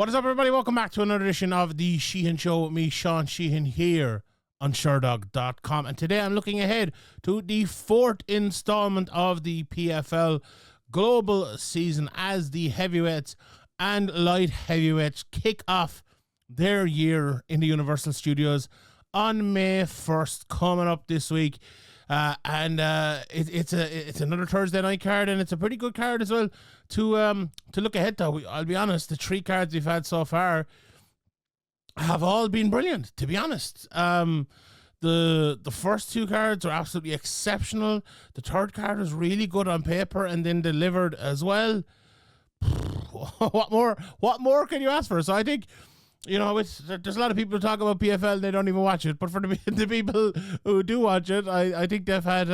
What is up, everybody? Welcome back to another edition of the Sheehan Show with me, Sean Sheehan, here on Sherdog.com. And today I'm looking ahead to the fourth installment of the PFL global season as the heavyweights and light heavyweights kick off their year in the Universal Studios on May 1st, coming up this week. It's another Thursday night card, and it's a pretty good card as well to look ahead to. I'll be honest, the three cards we've had so far have all been brilliant, to be honest. The first two cards are absolutely exceptional. The third card was really good on paper and then delivered as well. What more can you ask for? So I think, you know, there's a lot of people who talk about PFL and they don't even watch it. But for the people who do watch it, I think they've had,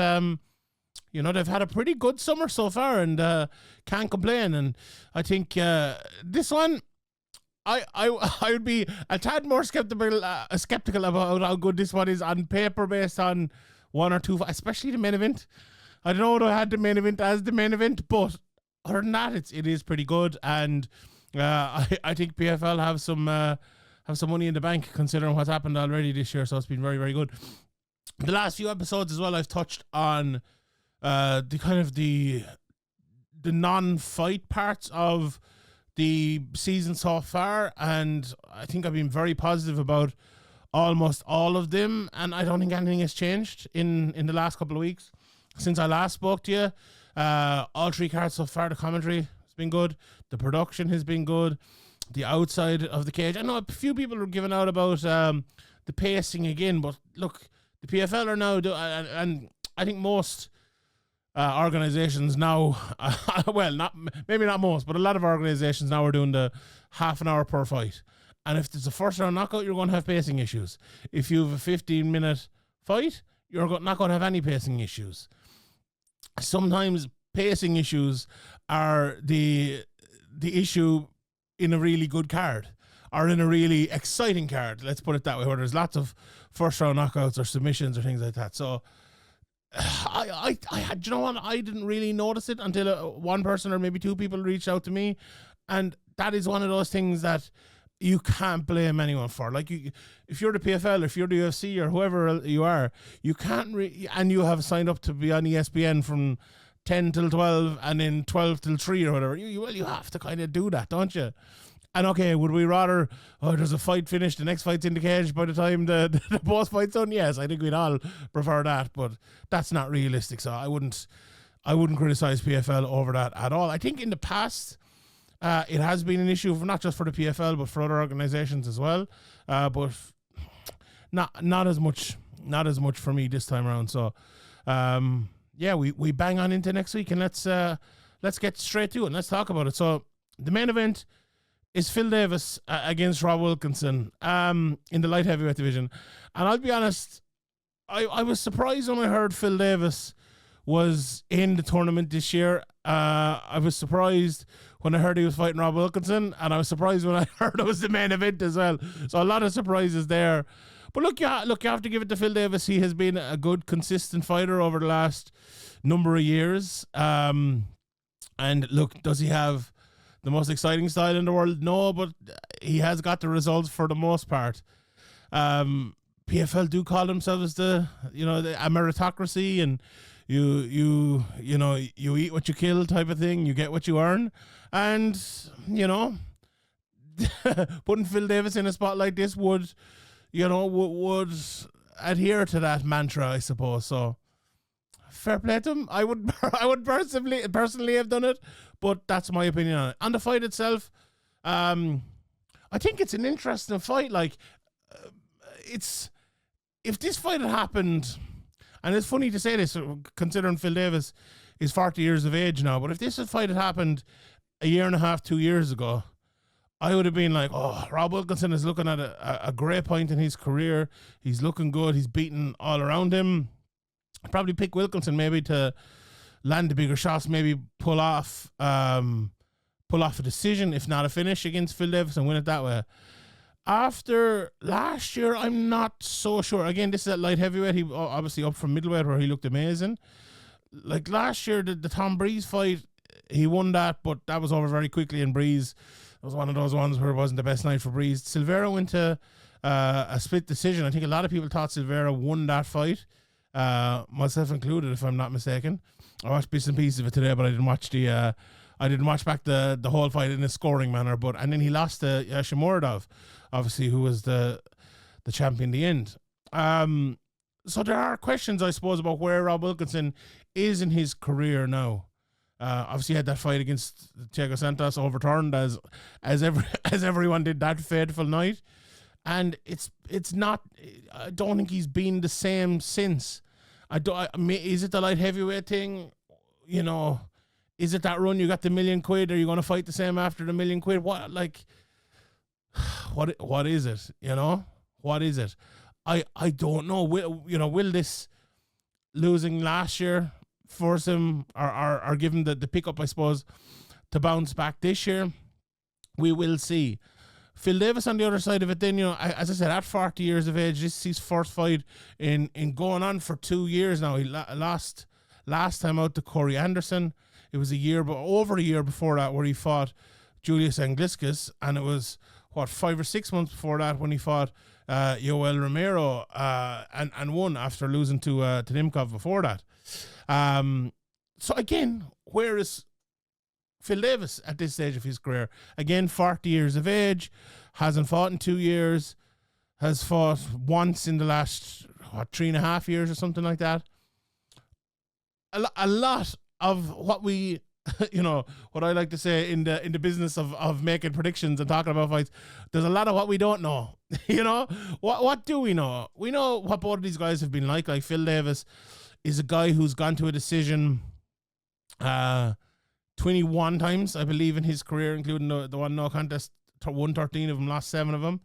they've had a pretty good summer so far and can't complain. And I think this one, I would be a tad more skeptical about how good this one is on paper based on one or two, especially the main event. I don't know what I had the main event as the main event, but other than that, it is pretty good. And I think PFL have some money in the bank considering what's happened already this year. So it's been very, very good. The last few episodes as well, I've touched on the non-fight parts of the season so far, and I think I've been very positive about almost all of them, and I don't think anything has changed in the last couple of weeks since I last spoke to you. All three cards so far, the commentary has been good, the production has been good, the outside of the cage. I know a few people are giving out about the pacing again, but look, the PFL are now and I think most organizations now, maybe not most, but a lot of organizations now are doing the half an hour per fight. And if there's a first round knockout, you're going to have pacing issues. If you have a 15-minute fight, you're not going to have any pacing issues. Sometimes pacing issues are the issue in a really good card or in a really exciting card. Let's put it that way, where there's lots of first round knockouts or submissions or things like that. So I you know what? I didn't really notice it until one person or maybe two people reached out to me, and that is one of those things that you can't blame anyone for. Like, if you're the PFL, if you're the UFC or whoever you are, you can't and you have signed up to be on ESPN from 10 till 12 and then 12 till 3 or whatever. You have to kind of do that, don't you? And okay, would we rather, there's a fight finished, the next fight's in the cage by the time the post fight's done? Yes, I think we'd all prefer that, but that's not realistic. So I wouldn't criticize PFL over that at all. I think in the past, it has been an issue not just for the PFL but for other organizations as well. But not as much for me this time around. So we bang on into next week and let's get straight to it and let's talk about it. So the main event is Phil Davis against Rob Wilkinson in the light heavyweight division. And I'll be honest, I was surprised when I heard Phil Davis was in the tournament this year. I was surprised when I heard he was fighting Rob Wilkinson, and I was surprised when I heard it was the main event as well. So a lot of surprises there. But look, you have to give it to Phil Davis. He has been a good, consistent fighter over the last number of years. And look, does he have the most exciting style in the world? No, but he has got the results for the most part. PFL do call themselves the meritocracy, and you eat what you kill type of thing. You get what you earn, and putting Phil Davis in a spot like this would adhere to that mantra, I suppose. So fair play to him. I would personally have done it, but that's my opinion on it. On the fight itself, I think it's an interesting fight. Like, if this fight had happened, and it's funny to say this considering Phil Davis is 40 years of age now, but if this fight had happened a year and a half, 2 years ago, I would have been like, Rob Wilkinson is looking at a great point in his career. He's looking good. He's beaten all around him. I'd probably pick Wilkinson maybe to land the bigger shots, maybe pull off a decision, if not a finish, against Phil Davis and win it that way. After last year, I'm not so sure. Again, this is at light heavyweight. He obviously up from middleweight where he looked amazing. Like last year, the Tom Breeze fight, he won that, but that was over very quickly, and Breeze was one of those ones where it wasn't the best night for Breeze. Silveira went to a split decision. I think a lot of people thought Silveira won that fight, myself included, if I'm not mistaken. I watched bits and pieces of it today, but I didn't watch back the whole fight in a scoring manner. And then he lost to Shimordov, obviously, who was the champion in the end. So there are questions, I suppose, about where Rob Wilkinson is in his career now. Obviously, he had that fight against Thiago Santos overturned as everyone did that fateful night, and it's not. I don't think he's been the same since. Is it the light heavyweight thing? You know, is it that run? You got the $1 million? Are you going to fight the same after the $1 million? What is it? You know, what is it? I don't know. Will this losing last year force him or give him the pickup, I suppose, to bounce back this year? We will see. Phil Davis on the other side of it then, as I said, at 40 years of age, this is his first fight in going on for 2 years now. He lost last time out to Corey Anderson. It was over a year before that where he fought Julius Angliscus, and it was 5 or 6 months before that when he fought Yoel Romero and won after losing to Nimkov before that. So again, where is Phil Davis at this stage of his career? Again, 40 years of age, hasn't fought in 2 years, has fought once in the last 3.5 years or something like that. A lot of what we, what I like to say in the business of making predictions and talking about fights, there's a lot of what we don't know. What do we know? We know what both of these guys have been like. Like Phil Davis is a guy who's gone to a decision 21 times, I believe, in his career, including the one no contest, won 13 of them, lost 7 of them.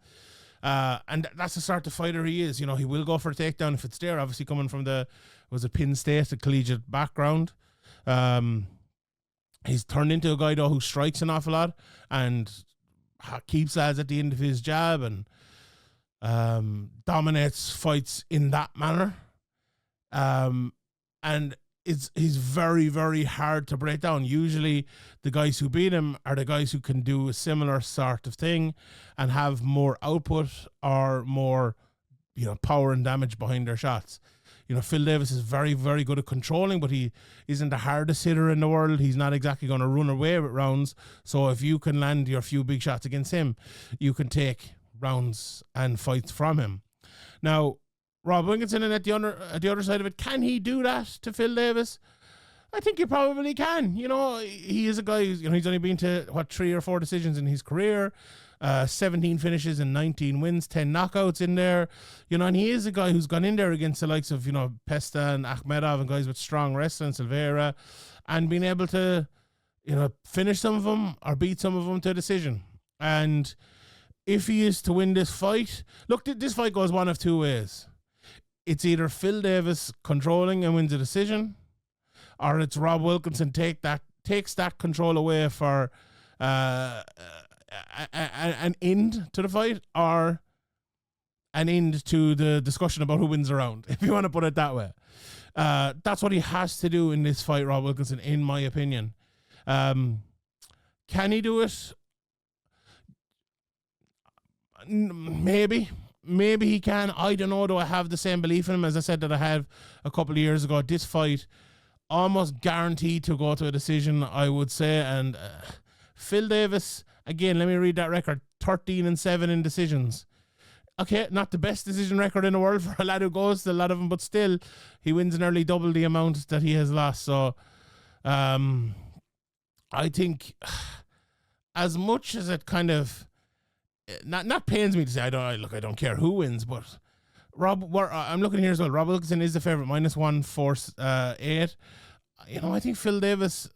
And that's the sort of fighter he is. He will go for a takedown if it's there, obviously coming from Penn State, a collegiate background. He's turned into a guy, though, who strikes an awful lot and keeps lads at the end of his jab and dominates fights in that manner. And he's very, very hard to break down. Usually the guys who beat him are the guys who can do a similar sort of thing and have more output or more, power and damage behind their shots. Phil Davis is very, very good at controlling, but he isn't the hardest hitter in the world. He's not exactly going to run away with rounds. So if you can land your few big shots against him, you can take rounds and fights from him. Now, Rob Wilkinson, and at the other side of it, can he do that to Phil Davis? I think he probably can. He is a guy who's, he's only been to 3 or 4 decisions in his career, 17 finishes and 19 wins, 10 knockouts in there. And he is a guy who's gone in there against the likes of, Pesta and Akhmedov and guys with strong wrestling, Silveira, and been able to, finish some of them or beat some of them to a decision. And if he is to win this fight, look, this fight goes one of 2 ways. It's either Phil Davis controlling and wins a decision, or it's Rob Wilkinson takes that control away for an end to the fight, or an end to the discussion about who wins the round, if you want to put it that way. That's what he has to do in this fight, Rob Wilkinson, in my opinion. Can he do it? Maybe he can. I don't know. Do I have the same belief in him as I said that I had a couple of years ago? This fight almost guaranteed to go to a decision, I would say. And Phil Davis, again, let me read that record: 13-7 in decisions. Okay, not the best decision record in the world for a lad who goes to a lot of them, but still, he wins nearly double the amount that he has lost. So, I think, as much as it kind of not pains me to say, I don't care who wins, but I'm looking here as well. Rob Wilkinson is the favorite, -148. I think Phil Davis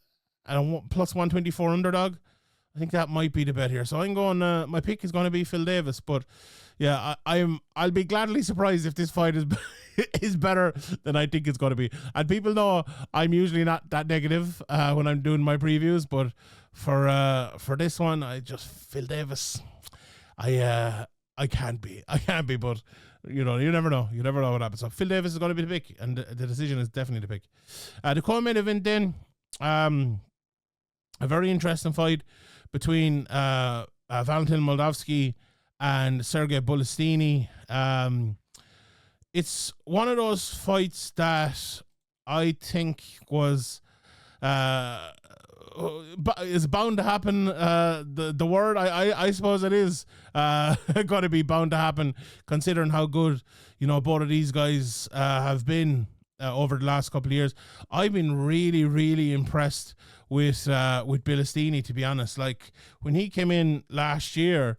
at a plus 124 underdog. I think that might be the bet here. So I'm going. My pick is going to be Phil Davis, but yeah, I'll be gladly surprised if this fight is is better than I think it's going to be. And people know I'm usually not that negative when I'm doing my previews, but for this one, Phil Davis. I can't be, but you never know. You never know what happens. So Phil Davis is going to be the pick, and the decision is definitely the pick. The co-main event then, a very interesting fight between Valentin Moldavsky and Sergey Bilostenniy. It's one of those fights that I think was is bound to happen. The word I suppose it is got to be bound to happen, considering how good both of these guys have been over the last couple of years. I've been really impressed with Bilostenniy, to be honest. Like when he came in last year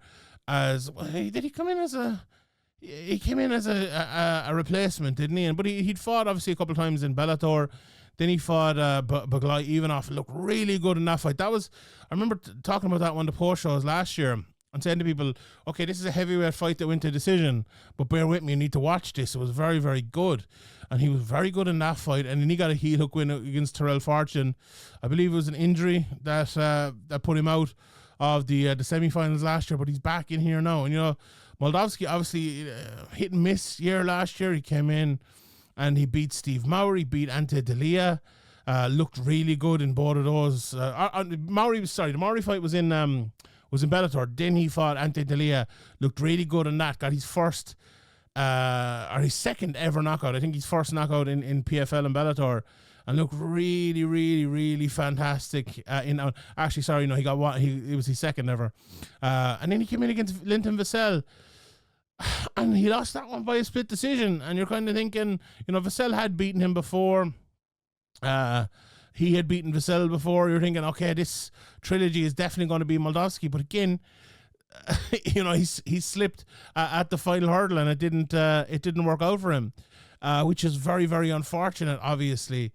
he come in as a replacement, didn't he? But he'd fought obviously a couple of times in Bellator. Then he fought Baglai Ivanov. Looked really good in that fight. I remember talking about that one of the post shows last year and saying to people, okay, this is a heavyweight fight that went to decision, but bear with me, you need to watch this. It was very, very good. And he was very good in that fight. And then he got a heel hook win against Terrell Fortune. I believe it was an injury that put him out of the semi-finals last year, but he's back in here now. And, Moldavsky, obviously, hit and miss year last year. He came in and he beat Steve Maury, beat Ante Delia. Looked really good in both of those. The Maury fight was in Bellator. Then he fought Ante Delia. Looked really good in that. Got his first, or his second ever knockout. I think his first knockout in PFL and Bellator. And looked really fantastic. He got one. It was his second ever. And then he came in against Valentin Vassell. And he lost that one by a split decision. And you're kind of thinking, Vassell had beaten him before. He had beaten Vassell before. You're thinking, okay, this trilogy is definitely going to be Moldavsky. But again, he slipped at the final hurdle, and it didn't work out for him, which is very, very unfortunate, obviously.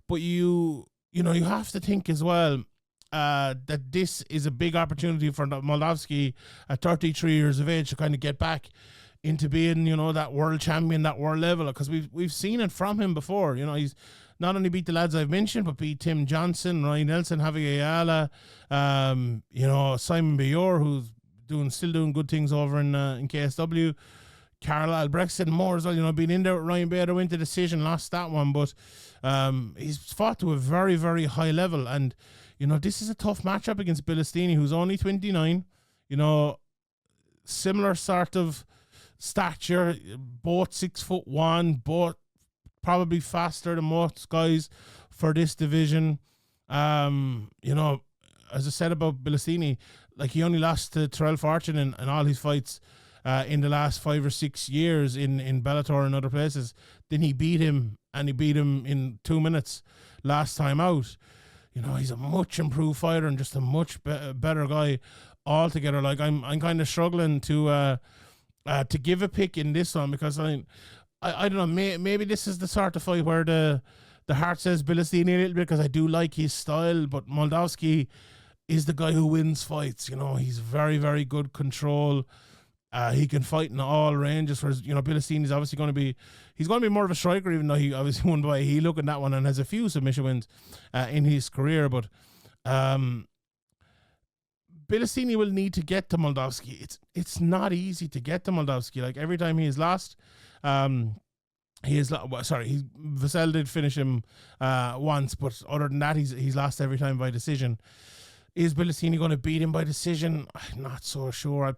But you have to think as well that this is a big opportunity for Moldavsky at 33 years of age to kind of get back into being, that world champion, that world level, because we've seen it from him before. He's not only beat the lads I've mentioned, but beat Tim Johnson, Ryan Nelson, Javier Ayala, Simon Bior, who's still doing good things over in KSW. Karl Albrechtsen, more as well, being in there with Ryan Bader, went to decision, lost that one, but he's fought to a very, very high level. And, this is a tough matchup against Bilostenniy, who's only 29, similar sort of stature, both 6'1", both probably faster than most guys for this division. As I said about Bilostenniy, like he only lost to Terrell Fortune in all his fights in the last 5 or 6 years in Bellator and other places. Then he beat him, and he beat him in 2 minutes last time out. He's a much improved fighter and just a much better guy altogether. Like I'm kind of struggling to give a pick in this one, because I don't know, maybe this is the sort of fight where the heart says Bilostenniy a little bit, because I do like his style, but Moldavsky is the guy who wins fights. He's very, very good control. He can fight in all ranges. Whereas, Bilostenniy is obviously going to be more of a striker, even though he obviously won by a heel hook in that one and has a few submission wins in his career. But Bilostenniy will need to get to Moldavsky. It's not easy to get to Moldavsky. Like every time he has lost, Vassell did finish him once, but other than that, he's lost every time by decision. Is Bilostenniy going to beat him by decision? I'm not so sure.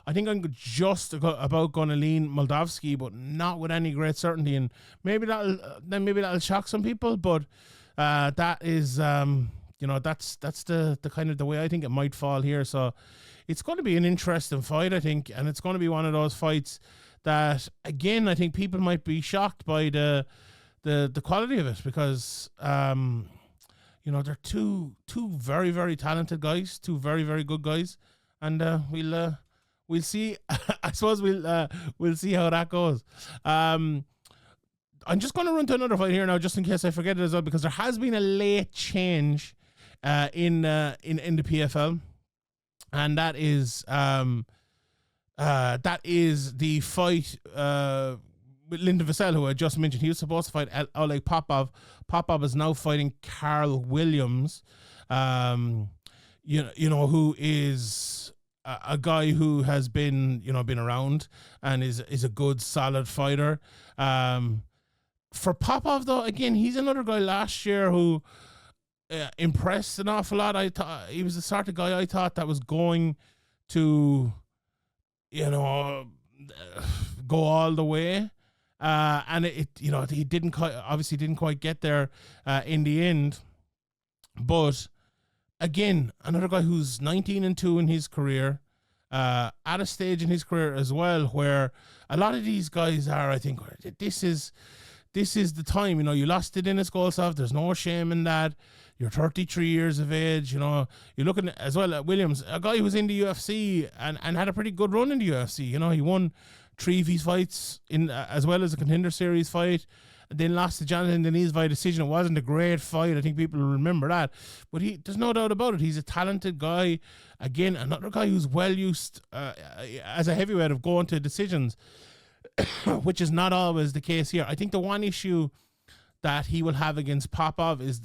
I think I'm just about going to lean Moldavsky, but not with any great certainty. And maybe that'll shock some people. But that is, that's the kind of the way I think it might fall here. So it's going to be an interesting fight, I think, and it's going to be one of those fights that, again, I think people might be shocked by the quality of it, because they're two very, very talented guys, two very, very good guys, and we'll see. I suppose we'll see how that goes. I'm just going to run to another fight here now, just in case I forget it as well, because there has been a late change in the PFL, and that is the fight with Lyndon Vassell, who I just mentioned. He was supposed to fight Oleg Popov. Popov is now fighting Karl Williams, who is a guy who has been around and is a good, solid fighter. For Popov, though, again, he's another guy last year who impressed an awful lot. I thought he was the sort of guy I thought that was going to, you know, go all the way. And he obviously didn't quite get there in the end. But again, another guy who's 19-2 in his career, at a stage in his career as well where a lot of these guys are, I think, this is the time. You lost it in his Golsov. There's no shame in that. You're 33 years of age. You're looking as well at Williams, a guy who was in the UFC and had a pretty good run in the UFC. He won 3 of his fights in as well as a Contender Series fight. And then lost to Jonathan Deniz via decision. It wasn't a great fight. I think people remember that. But there's no doubt about it. He's a talented guy. Again, another guy who's well used as a heavyweight of going to decisions, which is not always the case here. I think the one issue that he will have against Popov is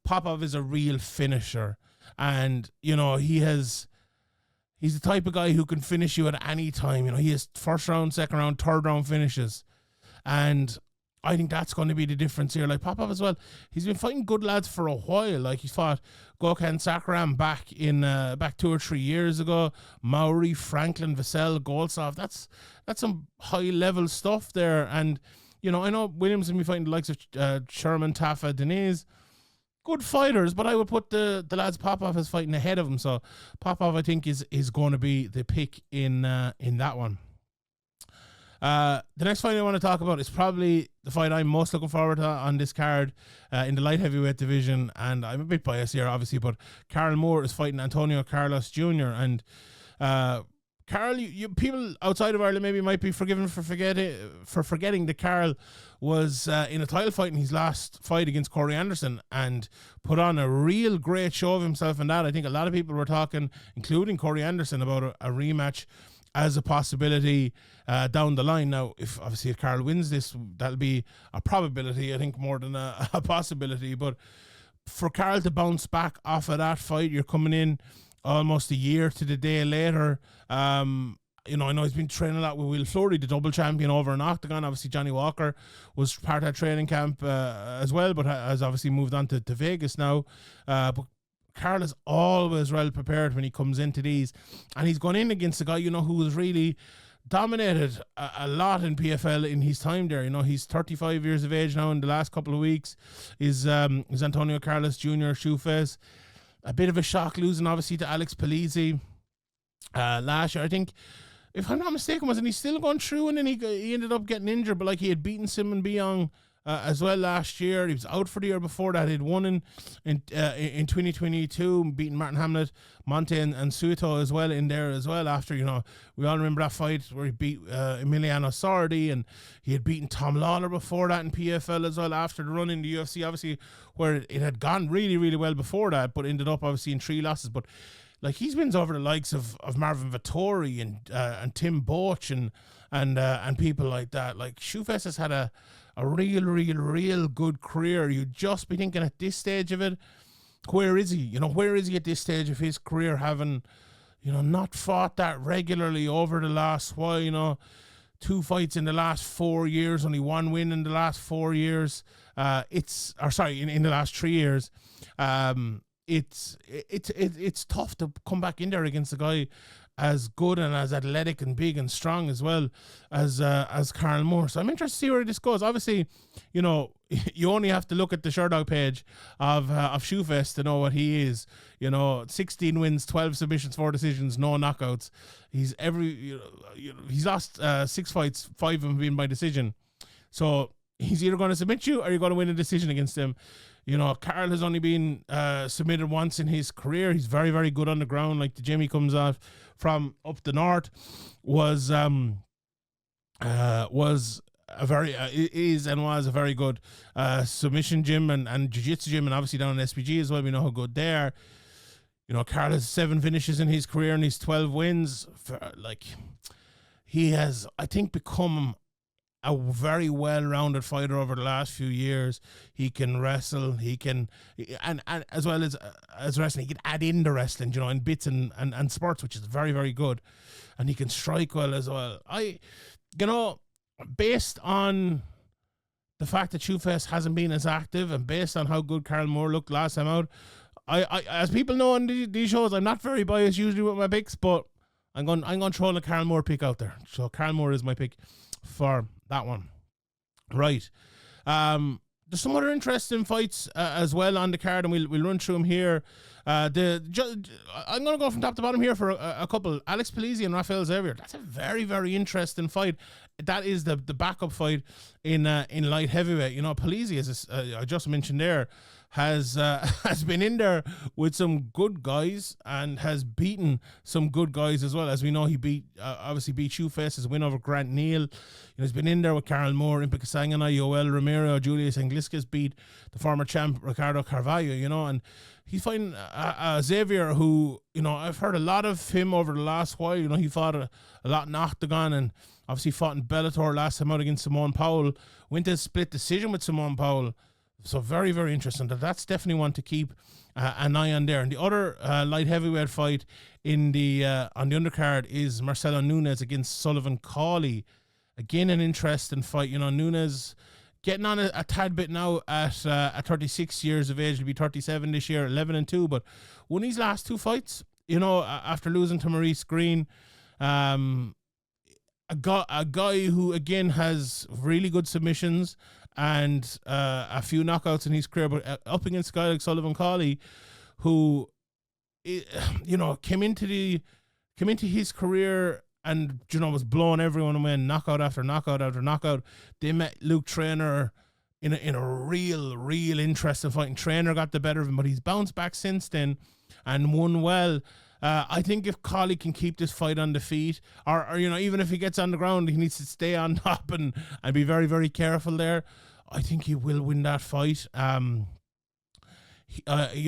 Popov is a real finisher. And, he's the type of guy who can finish you at any time. He has first round, second round, third round finishes. And I think that's going to be the difference here. Like Popov as well, he's been fighting good lads for a while. Like he fought Gokhan Sakharam back 2 or 3 years ago. Mauri, Franklin, Vassell, Golsov. That's some high level stuff there. And I know Williams will be fighting the likes of Sherman, Taffa, Deniz. Good fighters, but I would put the lads Popov is fighting ahead of him. So Popov, I think, is going to be the pick in that one. The next fight I want to talk about is probably the fight I'm most looking forward to on this card in the light heavyweight division, and I'm a bit biased here, obviously, but Karl Moore is fighting Antonio Carlos Jr. And Karl, you people outside of Ireland maybe might be forgiven for forgetting that Karl was in a title fight in his last fight against Corey Anderson and put on a real great show of himself in that. I think a lot of people were talking, including Corey Anderson, about a rematch as a possibility down the line. Now, if Karl wins this, that'll be a probability, I think, more than a possibility. But for Karl to bounce back off of that fight, you're coming in almost a year to the day later. I know he's been training a lot with Will Fleury, the double champion over in Octagon. Obviously, Johnny Walker was part of that training camp as well, but has obviously moved on to Vegas now. But Karl is always well prepared when he comes into these, and he's gone in against a guy who has really dominated a lot in PFL in his time there. He's 35 years of age now. In the last couple of weeks is Antonio Carlos Jr. Shoeface. A bit of a shock losing obviously to Alex Polizzi last year. I think, if I'm not mistaken, wasn't he still going through, and then he ended up getting injured, but like he had beaten Simon Biong as well last year. He was out for the year before that. He'd won in 2022, beating Martin Hamlet, Monte and Suito as well in there as well. After, we all remember that fight where he beat Emiliano Sardi, and he had beaten Tom Lawler before that in PFL as well after the run in the UFC, obviously, where it had gone really, really well before that, but ended up obviously in 3 losses. But like, he's wins over the likes of Marvin Vettori and Tim Boach and people like that. Like, Shoeface has had a real good career. You'd just be thinking at this stage of it, where is he? Where is he at this stage of his career, having, not fought that regularly over the last while, 2 fights in the last 4 years, only 1 win in the last 4 years. In the last 3 years. It's tough to come back in there against a guy as good and as athletic and big and strong as well as Karl Moore. So I'm interested to see where this goes. Obviously, you only have to look at the Sherdog page of Shoeface to know what he is. 16 wins, 12 submissions, 4 decisions, no knockouts. He's he's lost 6 fights, 5 of them being by decision. So he's either going to submit you or you're going to win a decision against him. Karl has only been submitted once in his career. He's very, very good on the ground. Like the gym he comes off from up the north was a very good submission gym and jiu-jitsu gym, and obviously down in SPG as well. We know how good they are. Karl has 7 finishes in his career and he's 12 wins. He has, I think, become a very well-rounded fighter over the last few years. He can wrestle, he can, and as well as wrestling, he can add in the wrestling, in bits and sports, which is very, very good. And he can strike well as well. Based on the fact that Shoeface hasn't been as active, and based on how good Karl Moore looked last time out, I as people know on these shows, I'm not very biased usually with my picks, but I'm going to throw the Karl Moore pick out there. So Karl Moore is my pick for that one. Right. There's some other interesting fights as well on the card, and we'll run through them here. I'm going to go from top to bottom here for a couple. Alex Polizzi and Rafael Xavier. That's a very, very interesting fight. That is the backup fight in light heavyweight. You know, Polizzi, as I just mentioned there, has been in there with some good guys and has beaten some good guys as well. As we know, he obviously beat Shoeface, his win over Grant Neal. You know, he's been in there with Karl Moore, Impica Sangana, Yoel Romero, Julius Angliskas beat the former champ Ricardo Carvalho, you know, and he's fighting Xavier, who, you know, I've heard a lot of him over the last while. You know, he fought a lot in Octagon and obviously fought in Bellator last time out against Simone Powell. Went to a split decision with Simone Powell. So very, very interesting. That's definitely one to keep an eye on there. And the other light heavyweight fight on the undercard is Marcelo Nunes against Sullivan Cawley. Again, an interesting fight. You know, Nunes getting on a tad bit now at 36 years of age. He'll be 37 this year, 11-2. But won his last two fights, you know, after losing to Maurice Green. A guy who, again, has really good submissions and a few knockouts in his career, but up against a guy like Sullivan Cawley, who, you know, came into his career and, you know, was blowing everyone away, knockout after knockout after knockout. They met Luke Traynor in a real interesting fight, and Traynor got the better of him, but he's bounced back since then and won well. I think if Cawley can keep this fight on the feet, or you know, even if he gets on the ground, he needs to stay on top and be very, very careful there. I think he will win that fight. You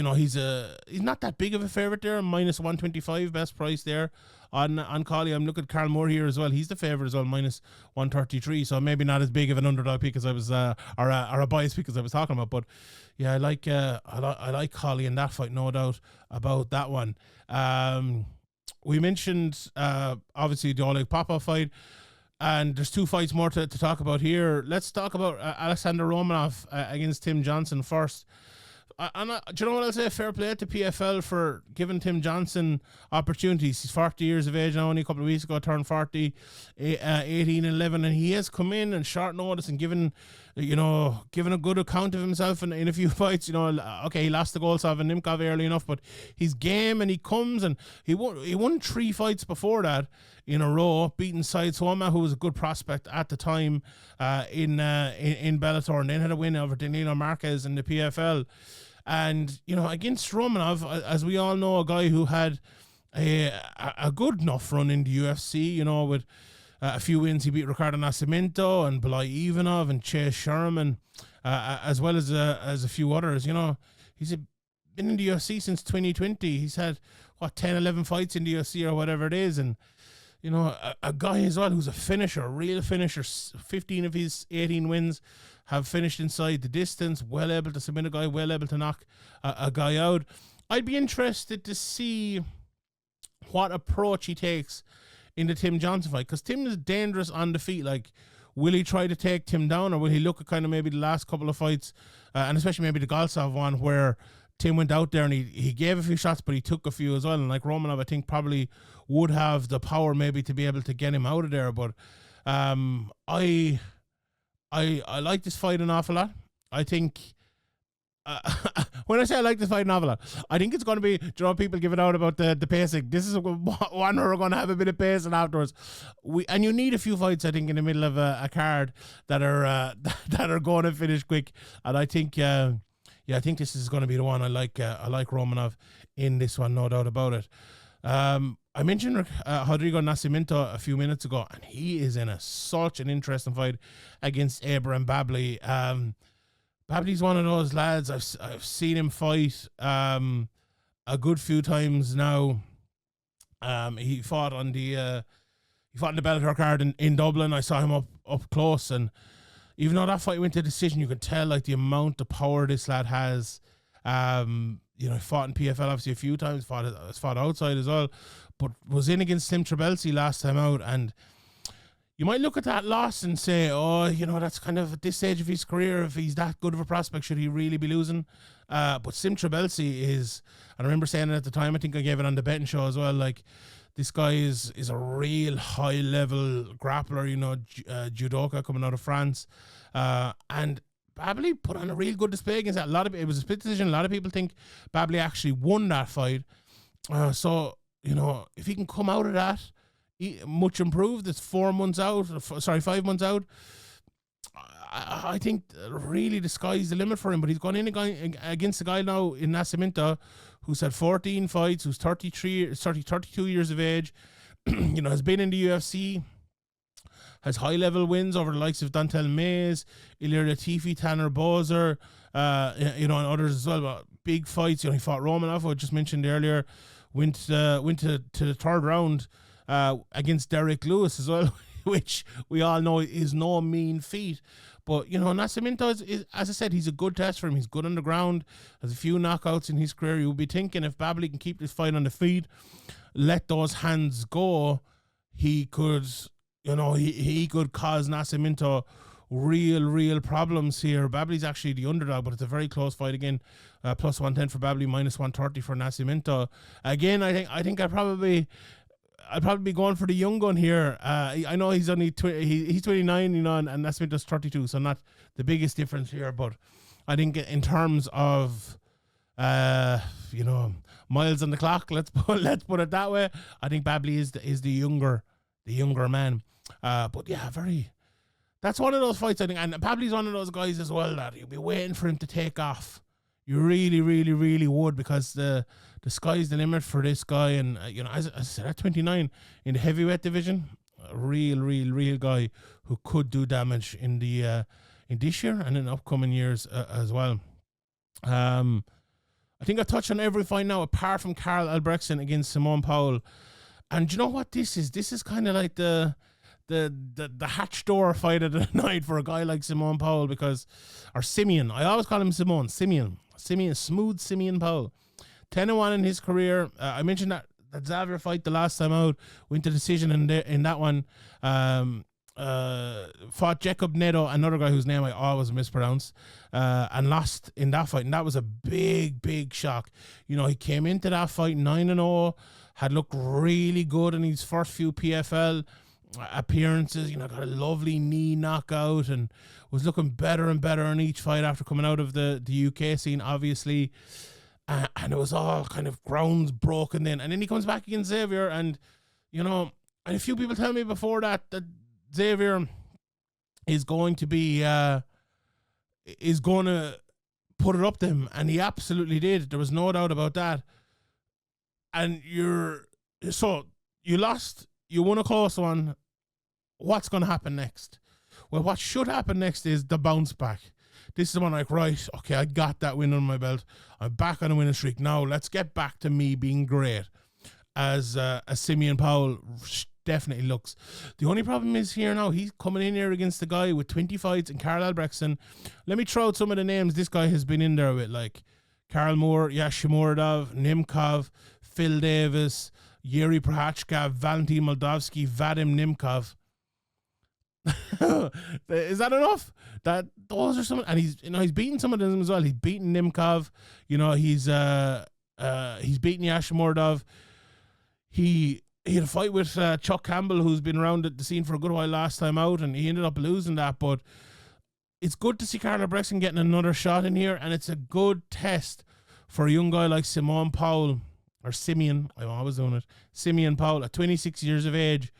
know, he's not that big of a favorite there, minus 125 best price there on Cawley. I'm looking at Karl Moore here as well. He's the favorite as well, minus 133. So maybe not as big of an underdog pick as I was, or a bias pick as I was talking about. But yeah, I like Cawley in that fight, no doubt about that one. We mentioned obviously the Oleg Popov fight, and there's two fights more to talk about here. Let's talk about Alexander Romanov against Tim Johnson first. Do you know what I'll say? Fair play to PFL for giving Tim Johnson opportunities. He's 40 years of age now, only a couple of weeks ago turned 40, 18-11, and he has come in and short notice and given a good account of himself in a few fights. You know, okay, he lost the Goltsov and Nimkov early enough, but he's game and he comes, and he won 3 fights before that in a row, beating Said Swama, who was a good prospect at the time in Bellator, and then had a win over Danilo Marquez in the PFL. And, you know, against Romanov, as we all know, a guy who had a good enough run in the UFC, you know, with a few wins. He beat Ricardo Nascimento and Belay Ivanov and Chase Sherman, as well as a few others. You know, he's been in the UFC since 2020. He's had, 10, 11 fights in the UFC or whatever it is. And, you know, a guy as well who's a finisher, a real finisher. 15 of his 18 wins have finished inside the distance, well able to submit a guy, well able to knock a guy out. I'd be interested to see what approach he takes in the Tim Johnson fight, because Tim is dangerous on the feet. Like, will he try to take Tim down, or will he look at kind of maybe the last couple of fights, and especially maybe the Goltsov one, where Tim went out there and he gave a few shots, but he took a few as well. And like Romanov, I think probably would have the power maybe to be able to get him out of there. But I like this fight an awful lot. I think when I say I like this fight an awful lot, I think it's going to be, people give it out about the pacing. This is one where we're going to have a bit of pacing afterwards. And you need a few fights, I think, in the middle of a card that are going to finish quick. And I think, I think this is going to be the one. I like Romanov in this one, no doubt about it. I mentioned Rodrigo Nascimento a few minutes ago, and he is in such an interesting fight against Abraham Babli. Babli's one of those lads. I've seen him fight a good few times now. He fought on the Bellator card in Dublin. I saw him up close, and even though that fight went to decision, you can tell like the amount of power this lad has. You know, he fought in PFL obviously a few times, fought outside as well, but was in against Tim Trabelsi last time out. And you might look at that loss and say, oh, you know, that's kind of at this stage of his career, if he's that good of a prospect, should he really be losing? But Tim Trabelsi is, and I remember saying it at the time, I think I gave it on the betting show as well, like, This guy is a real high level grappler, judoka coming out of France, and Babli put on a real good display against that. It was a split decision. A lot of people think Babli actually won that fight. So if he can come out of that much improved, it's 5 months out. I think really the sky's the limit for him. But he's gone in against a guy now in Nascimento who's had 14 fights, who's 32 years of age, has been in the UFC, has high-level wins over the likes of Dantel Mays, Ilir Latifi, Tanner Bozer, and others as well. But big fights. He fought Romanov, I just mentioned earlier, went to the third round against Derek Lewis as well, which we all know is no mean feat. But, Nascimento is, as I said, he's a good test for him. He's good on the ground, has a few knockouts in his career. You would be thinking if Babli can keep this fight on the feet, let those hands go, he could, he could cause Nascimento real problems here. Babli's actually the underdog, but it's a very close fight again. Plus 110 for Babli, minus 130 for Nascimento. Again, I think I'd probably be going for the young gun here. I know he's only he's 29, and Nascimento's 32, so not the biggest difference here. But I think in terms of miles on the clock, let's put it that way, I think Babli is the younger man. But yeah, that's one of those fights, I think, and Babli's one of those guys as well that you'll be waiting for him to take off. You really would, because the sky's the limit for this guy. And as I said, at 29 in the heavyweight division, a real guy who could do damage in this year and in upcoming years as well. I think I touched on every fight now apart from Karl Albrechtsen against Simone Powell. And you know what this is? This is kind of like the hatch door fight of the night for a guy like Simone Powell, or Simeon. I always call him Simeon, Smooth Simeon Powell. 10-1 in his career. I mentioned that Xavier fight the last time out, went to decision in that one. Fought Jacob Neto, another guy whose name I always mispronounce, and lost in that fight. And that was a big shock. He came into that fight 9-0, had looked really good in his first few PFL appearances, got a lovely knee knockout and was looking better and better in each fight after coming out of the UK scene, obviously. And it was all kind of grounds broken then. And then he comes back against Xavier, and, and a few people tell me before that Xavier is going to be, is going to put it up to him. And he absolutely did. There was no doubt about that. And you lost, you won a close one. What's going to happen next? Well, what should happen next is the bounce back. This is when right, okay, I got that win on my belt. I'm back on a winning streak. Now let's get back to me being great, as Simeon Powell definitely looks. The only problem is here now, he's coming in here against the guy with 20 fights and Karl Albrechtsen. Let me throw out some of the names this guy has been in there with, like Karl Moore, Yashimurdov, Nimkov, Phil Davis, Yuri Prohachka, Valentin Moldavsky, Vadim Nimkov. Is that enough? Those are some, and he's beaten some of them as well. He's beaten Nimkov. He's beaten Yashimurdov. He had a fight with Chuck Campbell, who's been around the scene for a good while last time out, and he ended up losing that. But it's good to see Karl Albrechtsen getting another shot in here, and it's a good test for a young guy like Simone Powell, or Simeon. I'm always doing it. Simeon Powell, at 26 years of age,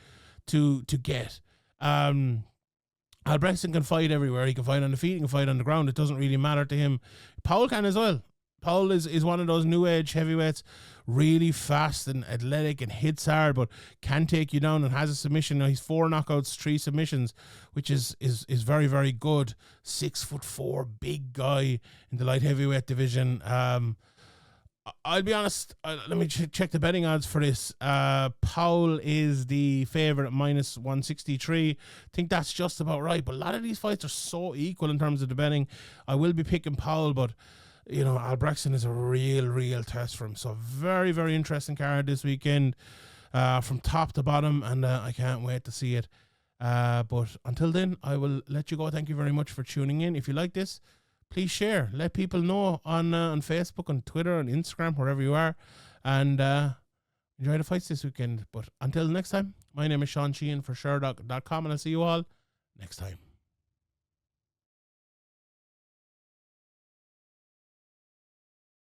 to get. Albrechtsen can fight everywhere. He can fight on the feet, he can fight on the ground. It doesn't really matter to him. Powell can as well. Powell is one of those new age heavyweights, really fast and athletic and hits hard, but can take you down and has a submission. Now he's 4 knockouts, 3 submissions, which is very good. 6'4", big guy in the light heavyweight division. I'll be honest, let me check the betting odds for this. Powell is the favourite at minus 163. I think that's just about right, but a lot of these fights are so equal in terms of the betting. I will be picking Powell, but Albrechtsen is a real test for him. So very interesting card this weekend, from top to bottom, and I can't wait to see it. But until then, I will let you go. Thank you very much for tuning in. If you like this, please share. Let people know on Facebook, on Twitter, on Instagram, wherever you are. And enjoy the fights this weekend. But until next time, my name is Sheehan for Sherdog.com, and I'll see you all next time.